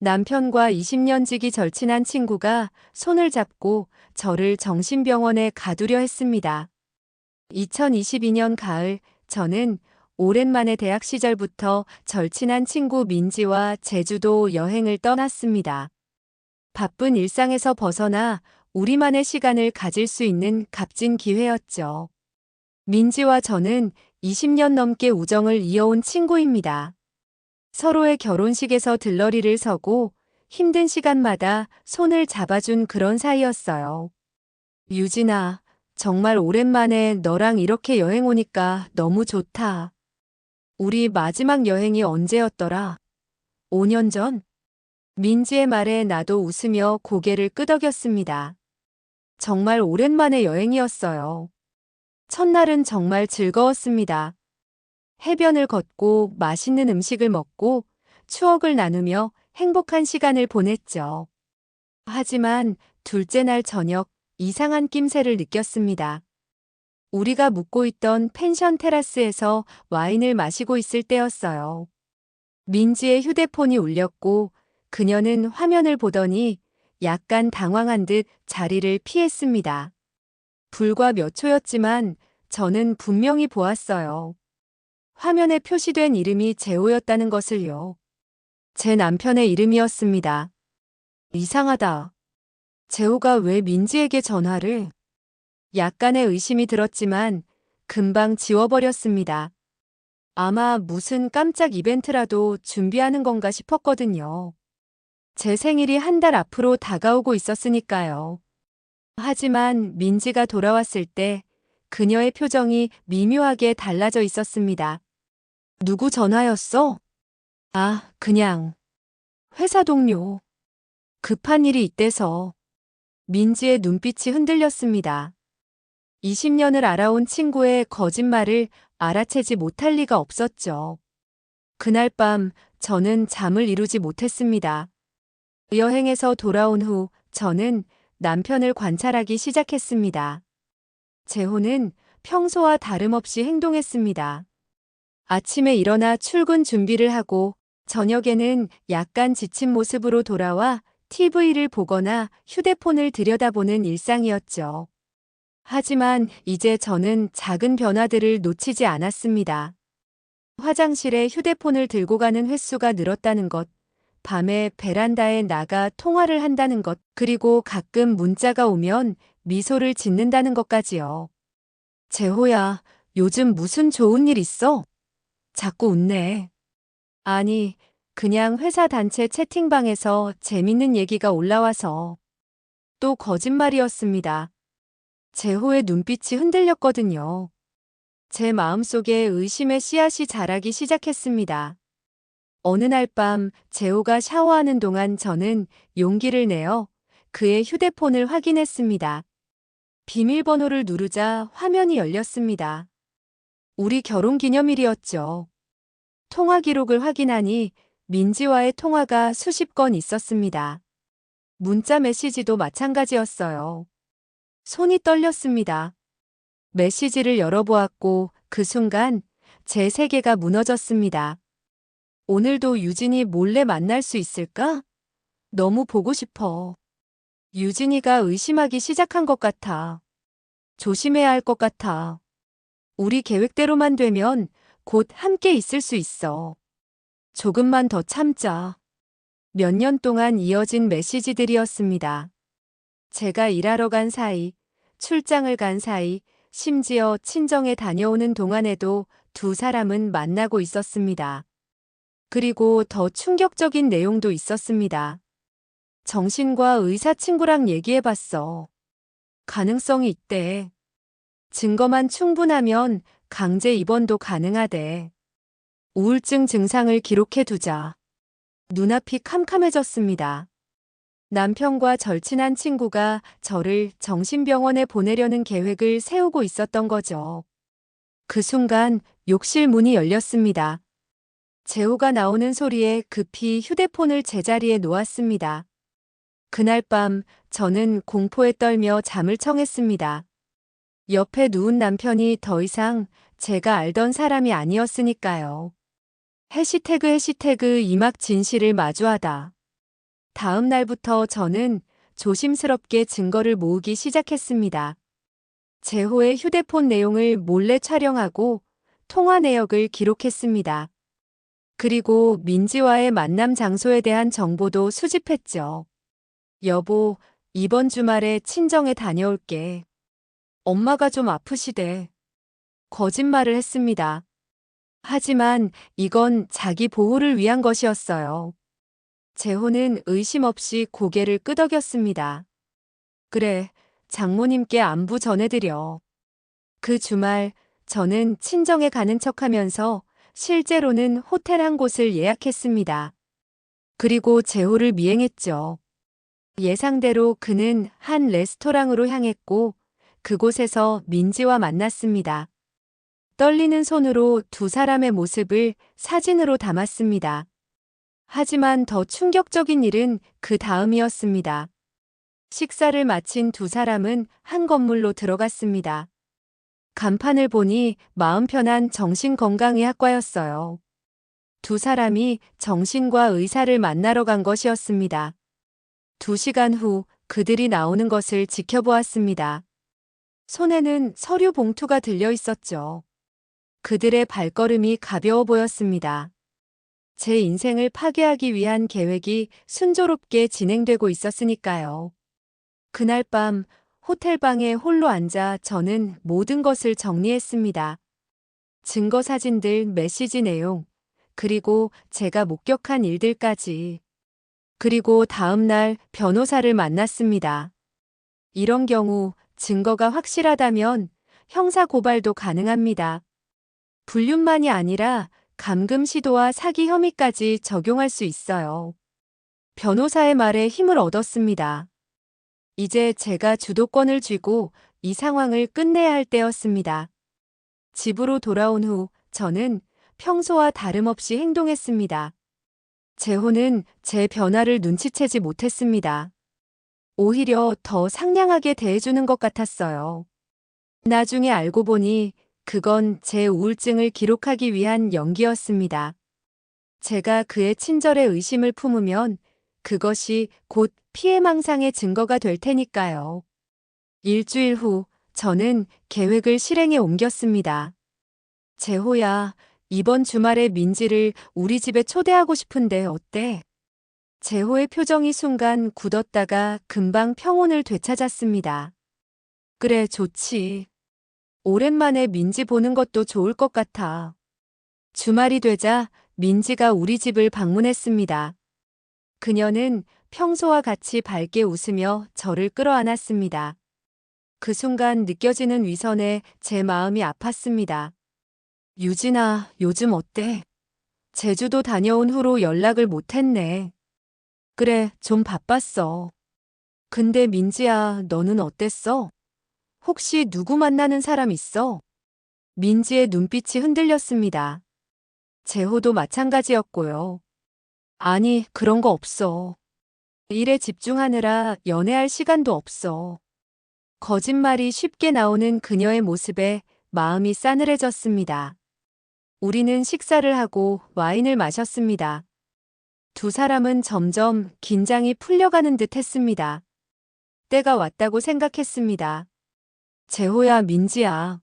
남편과 20년 지기 절친한 친구가 손을 잡고 저를 정신병원에 가두려 했습니다. 2022년 가을, 저는 오랜만에 대학 시절부터 절친한 친구 민지와 제주도 여행을 떠났습니다. 바쁜 일상에서 벗어나 우리만의 시간을 가질 수 있는 값진 기회였죠. 민지와 저는 20년 넘게 우정을 이어온 친구입니다. 서로의 결혼식에서 들러리를 서고 힘든 시간마다 손을 잡아준 그런 사이였어요. 유진아, 정말 오랜만에 너랑 이렇게 여행 오니까 너무 좋다. 우리 마지막 여행이 언제였더라? 5년 전? 민지의 말에 나도 웃으며 고개를 끄덕였습니다. 정말 오랜만의 여행이었어요. 첫날은 정말 즐거웠습니다. 해변을 걷고 맛있는 음식을 먹고 추억을 나누며 행복한 시간을 보냈죠. 하지만 둘째 날 저녁 이상한 낌새를 느꼈습니다. 우리가 묵고 있던 펜션 테라스에서 와인을 마시고 있을 때였어요. 민지의 휴대폰이 울렸고 그녀는 화면을 보더니 약간 당황한 듯 자리를 피했습니다. 불과 몇 초였지만 저는 분명히 보았어요. 화면에 표시된 이름이 재호였다는 것을요. 제 남편의 이름이었습니다. 이상하다. 재호가 왜 민지에게 전화를? 약간의 의심이 들었지만 금방 지워버렸습니다. 아마 무슨 깜짝 이벤트라도 준비하는 건가 싶었거든요. 제 생일이 한 달 앞으로 다가오고 있었으니까요. 하지만 민지가 돌아왔을 때 그녀의 표정이 미묘하게 달라져 있었습니다. 누구 전화였어? 아, 그냥 회사 동료. 급한 일이 있대서. 민지의 눈빛이 흔들렸습니다. 20년을 알아온 친구의 거짓말을 알아채지 못할 리가 없었죠. 그날 밤 저는 잠을 이루지 못했습니다. 여행에서 돌아온 후 저는 남편을 관찰하기 시작했습니다. 재호는 평소와 다름없이 행동했습니다. 아침에 일어나 출근 준비를 하고 저녁에는 약간 지친 모습으로 돌아와 TV를 보거나 휴대폰을 들여다보는 일상이었죠. 하지만 이제 저는 작은 변화들을 놓치지 않았습니다. 화장실에 휴대폰을 들고 가는 횟수가 늘었다는 것, 밤에 베란다에 나가 통화를 한다는 것, 그리고 가끔 문자가 오면 미소를 짓는다는 것까지요. 재호야, 요즘 무슨 좋은 일 있어? 자꾸 웃네. 아니, 그냥 회사 단체 채팅방에서 재밌는 얘기가 올라와서. 또 거짓말이었습니다. 재호의 눈빛이 흔들렸거든요. 제 마음속에 의심의 씨앗이 자라기 시작했습니다. 어느 날 밤 재호가 샤워하는 동안 저는 용기를 내어 그의 휴대폰을 확인했습니다. 비밀번호를 누르자 화면이 열렸습니다. 우리 결혼 기념일이었죠. 통화 기록을 확인하니 민지와의 통화가 수십 건 있었습니다. 문자 메시지도 마찬가지였어요. 손이 떨렸습니다. 메시지를 열어보았고 그 순간 제 세계가 무너졌습니다. 오늘도 유진이 몰래 만날 수 있을까? 너무 보고 싶어. 유진이가 의심하기 시작한 것 같아. 조심해야 할 것 같아. 우리 계획대로만 되면 곧 함께 있을 수 있어. 조금만 더 참자. 몇 년 동안 이어진 메시지들이었습니다. 제가 일하러 간 사이, 출장을 간 사이, 심지어 친정에 다녀오는 동안에도 두 사람은 만나고 있었습니다. 그리고 더 충격적인 내용도 있었습니다. 정신과 의사 친구랑 얘기해봤어. 가능성이 있대. 증거만 충분하면 강제 입원도 가능하대. 우울증 증상을 기록해두자. 눈앞이 캄캄해졌습니다. 남편과 절친한 친구가 저를 정신병원에 보내려는 계획을 세우고 있었던 거죠. 그 순간 욕실 문이 열렸습니다. 재호가 나오는 소리에 급히 휴대폰을 제자리에 놓았습니다. 그날 밤 저는 공포에 떨며 잠을 청했습니다. 옆에 누운 남편이 더 이상 제가 알던 사람이 아니었으니까요. 해시태그 이막 진실을 마주하다. 다음 날부터 저는 조심스럽게 증거를 모으기 시작했습니다. 재호의 휴대폰 내용을 몰래 촬영하고 통화 내역을 기록했습니다. 그리고 민지와의 만남 장소에 대한 정보도 수집했죠. 여보, 이번 주말에 친정에 다녀올게. 엄마가 좀 아프시대. 거짓말을 했습니다. 하지만 이건 자기 보호를 위한 것이었어요. 재호는 의심 없이 고개를 끄덕였습니다. 그래, 장모님께 안부 전해드려. 그 주말 저는 친정에 가는 척하면서 실제로는 호텔 한 곳을 예약했습니다. 그리고 재호를 미행했죠. 예상대로 그는 한 레스토랑으로 향했고 그곳에서 민지와 만났습니다. 떨리는 손으로 두 사람의 모습을 사진으로 담았습니다. 하지만 더 충격적인 일은 그 다음이었습니다. 식사를 마친 두 사람은 한 건물로 들어갔습니다. 간판을 보니 마음 편한 정신건강의학과였어요. 두 사람이 정신과 의사를 만나러 간 것이었습니다. 2시간 후 그들이 나오는 것을 지켜보았습니다. 손에는 서류 봉투가 들려 있었죠. 그들의 발걸음이 가벼워 보였습니다. 제 인생을 파괴하기 위한 계획이 순조롭게 진행되고 있었으니까요. 그날 밤 호텔방에 홀로 앉아 저는 모든 것을 정리했습니다. 증거 사진들, 메시지 내용, 그리고 제가 목격한 일들까지. 그리고 다음 날 변호사를 만났습니다. 이런 경우 증거가 확실하다면 형사 고발도 가능합니다. 불륜만이 아니라 감금 시도와 사기 혐의까지 적용할 수 있어요. 변호사의 말에 힘을 얻었습니다. 이제 제가 주도권을 쥐고 이 상황을 끝내야 할 때였습니다. 집으로 돌아온 후 저는 평소와 다름없이 행동했습니다. 재호는 제 변화를 눈치채지 못했습니다. 오히려 더 상냥하게 대해주는 것 같았어요. 나중에 알고 보니 그건 제 우울증을 기록하기 위한 연기였습니다. 제가 그의 친절에 의심을 품으면 그것이 곧 피해망상의 증거가 될 테니까요. 일주일 후 저는 계획을 실행에 옮겼습니다. 재호야, 이번 주말에 민지를 우리 집에 초대하고 싶은데 어때? 재호의 표정이 순간 굳었다가 금방 평온을 되찾았습니다. 그래, 좋지. 오랜만에 민지 보는 것도 좋을 것 같아. 주말이 되자 민지가 우리 집을 방문했습니다. 그녀는 평소와 같이 밝게 웃으며 저를 끌어안았습니다. 그 순간 느껴지는 위선에 제 마음이 아팠습니다. 유진아, 요즘 어때? 제주도 다녀온 후로 연락을 못했네. 그래, 좀 바빴어. 근데 민지야, 너는 어땠어? 혹시 누구 만나는 사람 있어? 민지의 눈빛이 흔들렸습니다. 재호도 마찬가지였고요. 아니, 그런 거 없어. 일에 집중하느라 연애할 시간도 없어. 거짓말이 쉽게 나오는 그녀의 모습에 마음이 싸늘해졌습니다. 우리는 식사를 하고 와인을 마셨습니다. 두 사람은 점점 긴장이 풀려가는 듯 했습니다. 때가 왔다고 생각했습니다. 재호야, 민지야.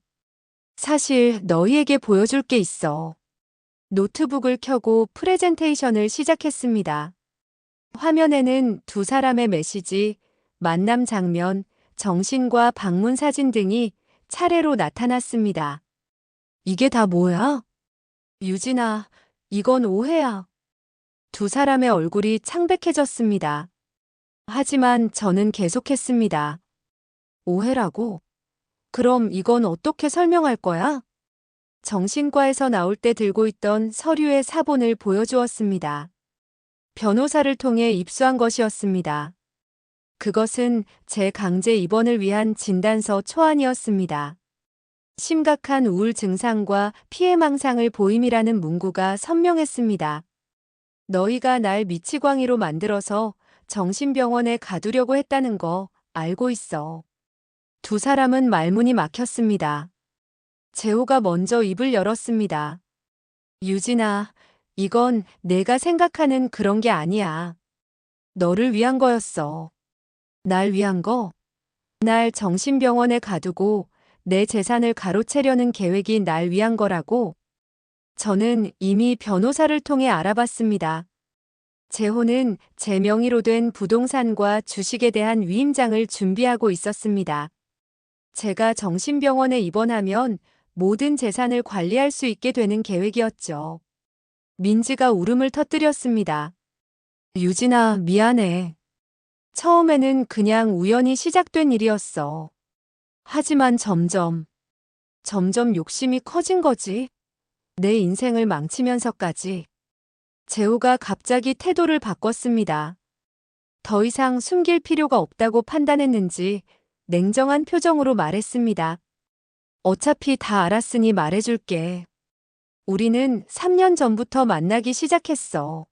사실 너희에게 보여줄 게 있어. 노트북을 켜고 프레젠테이션을 시작했습니다. 화면에는 두 사람의 메시지, 만남 장면, 정신과 방문 사진 등이 차례로 나타났습니다. 이게 다 뭐야? 유진아, 이건 오해야. 두 사람의 얼굴이 창백해졌습니다. 하지만 저는 계속했습니다. 오해라고? 그럼 이건 어떻게 설명할 거야? 정신과에서 나올 때 들고 있던 서류의 사본을 보여주었습니다. 변호사를 통해 입수한 것이었습니다. 그것은 제 강제 입원을 위한 진단서 초안이었습니다. 심각한 우울 증상과 피해망상을 보임이라는 문구가 선명했습니다. 너희가 날 미치광이로 만들어서 정신병원에 가두려고 했다는 거 알고 있어. 두 사람은 말문이 막혔습니다. 재호가 먼저 입을 열었습니다. 유진아, 이건 내가 생각하는 그런 게 아니야. 너를 위한 거였어. 날 위한 거? 날 정신병원에 가두고 내 재산을 가로채려는 계획이 날 위한 거라고? 저는 이미 변호사를 통해 알아봤습니다. 재호는 제 명의로 된 부동산과 주식에 대한 위임장을 준비하고 있었습니다. 제가 정신병원에 입원하면 모든 재산을 관리할 수 있게 되는 계획이었죠. 민지가 울음을 터뜨렸습니다. 유진아, 미안해. 처음에는 그냥 우연히 시작된 일이었어. 하지만 점점 욕심이 커진 거지. 내 인생을 망치면서까지. 재호가 갑자기 태도를 바꿨습니다. 더 이상 숨길 필요가 없다고 판단했는지 냉정한 표정으로 말했습니다. 어차피 다 알았으니 말해줄게. 우리는 3년 전부터 만나기 시작했어.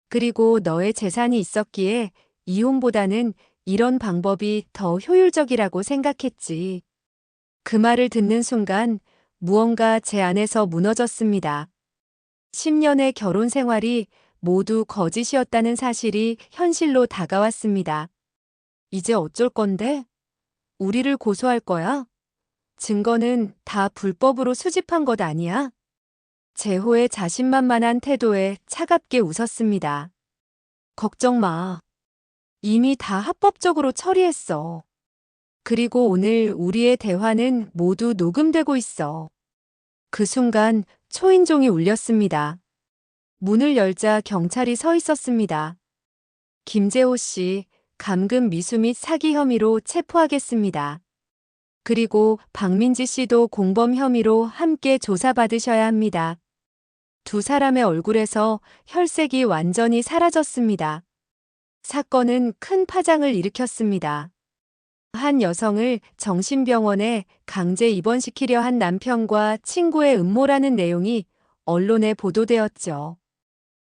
그리고 너의 재산이 있었기에 이혼보다는 이런 방법이 더 효율적이라고 생각했지. 그 말을 듣는 순간 무언가 제 안에서 무너졌습니다. 10년의 결혼 생활이 모두 거짓이었다는 사실이 현실로 다가왔습니다. 이제 어쩔 건데? 우리를 고소할 거야? 증거는 다 불법으로 수집한 것 아니야? 재호의 자신만만한 태도에 차갑게 웃었습니다. 걱정 마. 이미 다 합법적으로 처리했어. 그리고 오늘 우리의 대화는 모두 녹음되고 있어. 그 순간 초인종이 울렸습니다. 문을 열자 경찰이 서 있었습니다. 김재호 씨, 감금 미수 및 사기 혐의로 체포하겠습니다. 그리고 박민지 씨도 공범 혐의로 함께 조사받으셔야 합니다. 두 사람의 얼굴에서 혈색이 완전히 사라졌습니다. 사건은 큰 파장을 일으켰습니다. 한 여성을 정신병원에 강제 입원시키려 한 남편과 친구의 음모라는 내용이 언론에 보도되었죠.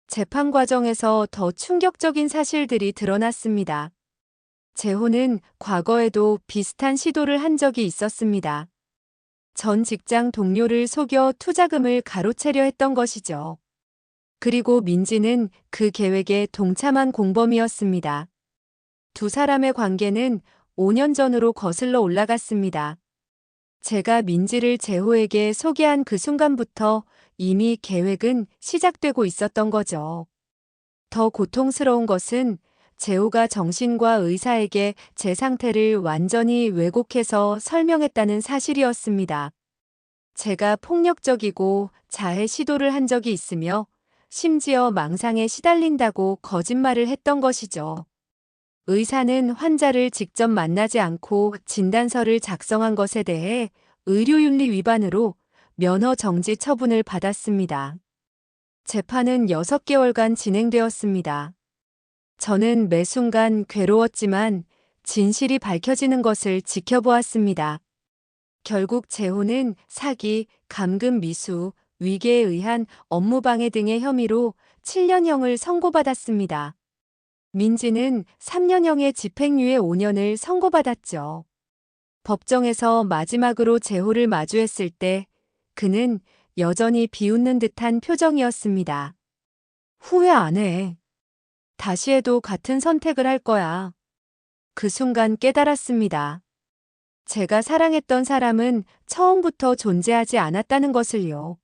재판 과정에서 더 충격적인 사실들이 드러났습니다. 재호는 과거에도 비슷한 시도를 한 적이 있었습니다. 전 직장 동료를 속여 투자금을 가로채려 했던 것이죠. 그리고 민지는 그 계획에 동참한 공범이었습니다. 두 사람의 관계는 5년 전으로 거슬러 올라갔습니다. 제가 민지를 재호에게 소개한 그 순간부터 이미 계획은 시작되고 있었던 거죠. 더 고통스러운 것은 재호가 정신과 의사에게 제 상태를 완전히 왜곡해서 설명했다는 사실이었습니다. 제가 폭력적이고 자해 시도를 한 적이 있으며 심지어 망상에 시달린다고 거짓말을 했던 것이죠. 의사는 환자를 직접 만나지 않고 진단서를 작성한 것에 대해 의료윤리 위반으로 면허 정지 처분을 받았습니다. 재판은 6개월간 진행되었습니다. 저는 매 순간 괴로웠지만 진실이 밝혀지는 것을 지켜보았습니다. 결국 재호는 사기, 감금 미수, 위계에 의한 업무방해 등의 혐의로 7년형을 선고받았습니다. 민지는 3년형의 집행유예 5년을 선고받았죠. 법정에서 마지막으로 재호를 마주했을 때 그는 여전히 비웃는 듯한 표정이었습니다. 후회 안 해. 다시 해도 같은 선택을 할 거야. 그 순간 깨달았습니다. 제가 사랑했던 사람은 처음부터 존재하지 않았다는 것을요.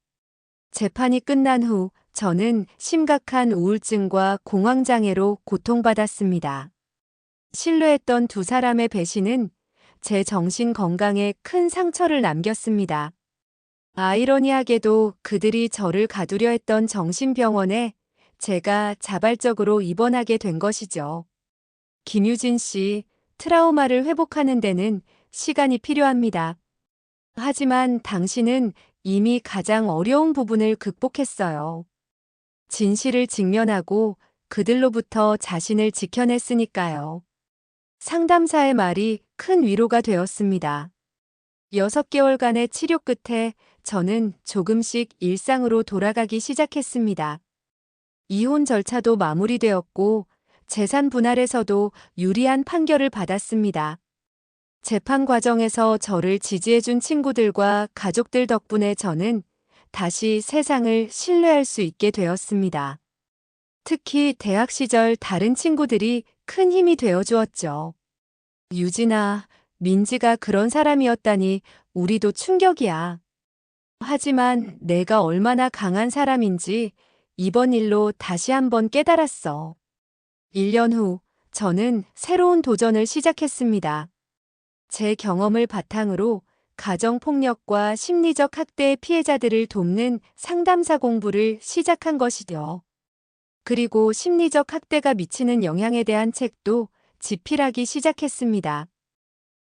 재판이 끝난 후 저는 심각한 우울증과 공황장애로 고통받았습니다. 신뢰했던 두 사람의 배신은 제 정신 건강에 큰 상처를 남겼습니다. 아이러니하게도 그들이 저를 가두려 했던 정신병원에 제가 자발적으로 입원하게 된 것이죠. 김유진 씨, 트라우마를 회복하는 데는 시간이 필요합니다. 하지만 당신은 이미 가장 어려운 부분을 극복했어요. 진실을 직면하고 그들로부터 자신을 지켜냈으니까요. 상담사의 말이 큰 위로가 되었습니다. 6개월간의 치료 끝에 저는 조금씩 일상으로 돌아가기 시작했습니다. 이혼 절차도 마무리되었고 재산 분할에서도 유리한 판결을 받았습니다. 재판 과정에서 저를 지지해준 친구들과 가족들 덕분에 저는 다시 세상을 신뢰할 수 있게 되었습니다. 특히 대학 시절 다른 친구들이 큰 힘이 되어 주었죠. 유진아, 민지가 그런 사람이었다니 우리도 충격이야. 하지만 내가 얼마나 강한 사람인지 이번 일로 다시 한번 깨달았어. 1년 후, 저는 새로운 도전을 시작했습니다. 제 경험을 바탕으로 가정폭력과 심리적 학대의 피해자들을 돕는 상담사 공부를 시작한 것이죠. 그리고 심리적 학대가 미치는 영향에 대한 책도 집필하기 시작했습니다.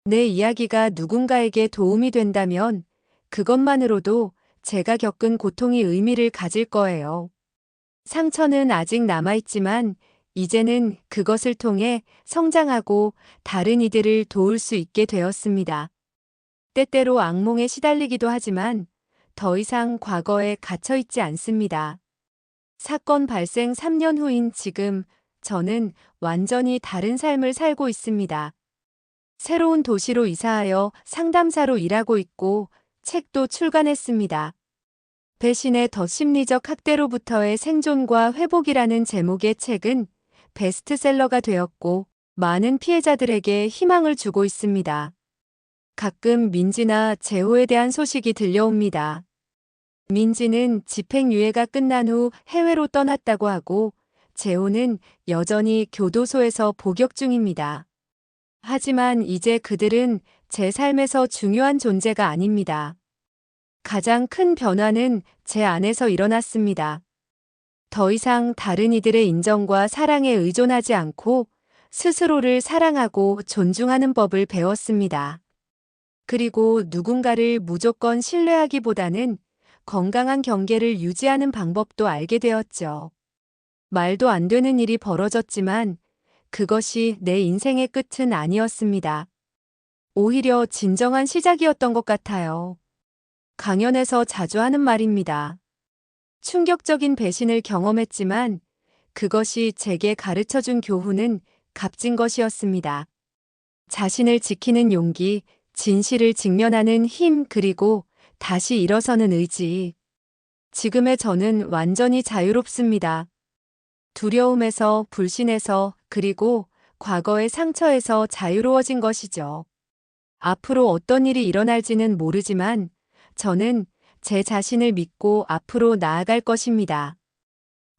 내 이야기가 누군가에게 도움이 된다면 그것만으로도 제가 겪은 고통이 의미를 가질 거예요. 상처는 아직 남아있지만 이제는 그것을 통해 성장하고 다른 이들을 도울 수 있게 되었습니다. 때때로 악몽에 시달리기도 하지만 더 이상 과거에 갇혀있지 않습니다. 사건 발생 3년 후인 지금 저는 완전히 다른 삶을 살고 있습니다. 새로운 도시로 이사하여 상담사로 일하고 있고 책도 출간했습니다. 배신의 더 심리적 학대로부터의 생존과 회복이라는 제목의 책은 베스트셀러가 되었고 많은 피해자들에게 희망을 주고 있습니다. 가끔 민지나 재호에 대한 소식이 들려옵니다. 민지는 집행유예가 끝난 후 해외로 떠났다고 하고 재호는 여전히 교도소에서 복역 중입니다. 하지만 이제 그들은 제 삶에서 중요한 존재가 아닙니다. 가장 큰 변화는 제 안에서 일어났습니다. 더 이상 다른 이들의 인정과 사랑에 의존하지 않고 스스로를 사랑하고 존중하는 법을 배웠습니다. 그리고 누군가를 무조건 신뢰하기보다는 건강한 경계를 유지하는 방법도 알게 되었죠. 말도 안 되는 일이 벌어졌지만 그것이 내 인생의 끝은 아니었습니다. 오히려 진정한 시작이었던 것 같아요. 강연에서 자주 하는 말입니다. 충격적인 배신을 경험했지만 그것이 제게 가르쳐준 교훈은 값진 것이었습니다. 자신을 지키는 용기, 진실을 직면하는 힘, 그리고 다시 일어서는 의지. 지금의 저는 완전히 자유롭습니다. 두려움에서, 불신에서, 그리고 과거의 상처에서 자유로워진 것이죠. 앞으로 어떤 일이 일어날지는 모르지만 저는 제 자신을 믿고 앞으로 나아갈 것입니다.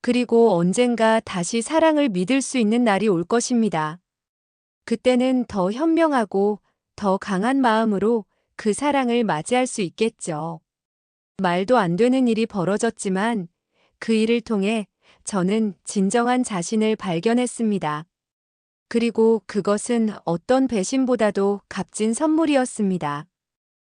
그리고 언젠가 다시 사랑을 믿을 수 있는 날이 올 것입니다. 그때는 더 현명하고 더 강한 마음으로 그 사랑을 맞이할 수 있겠죠. 말도 안 되는 일이 벌어졌지만 그 일을 통해 저는 진정한 자신을 발견했습니다. 그리고 그것은 어떤 배신보다도 값진 선물이었습니다.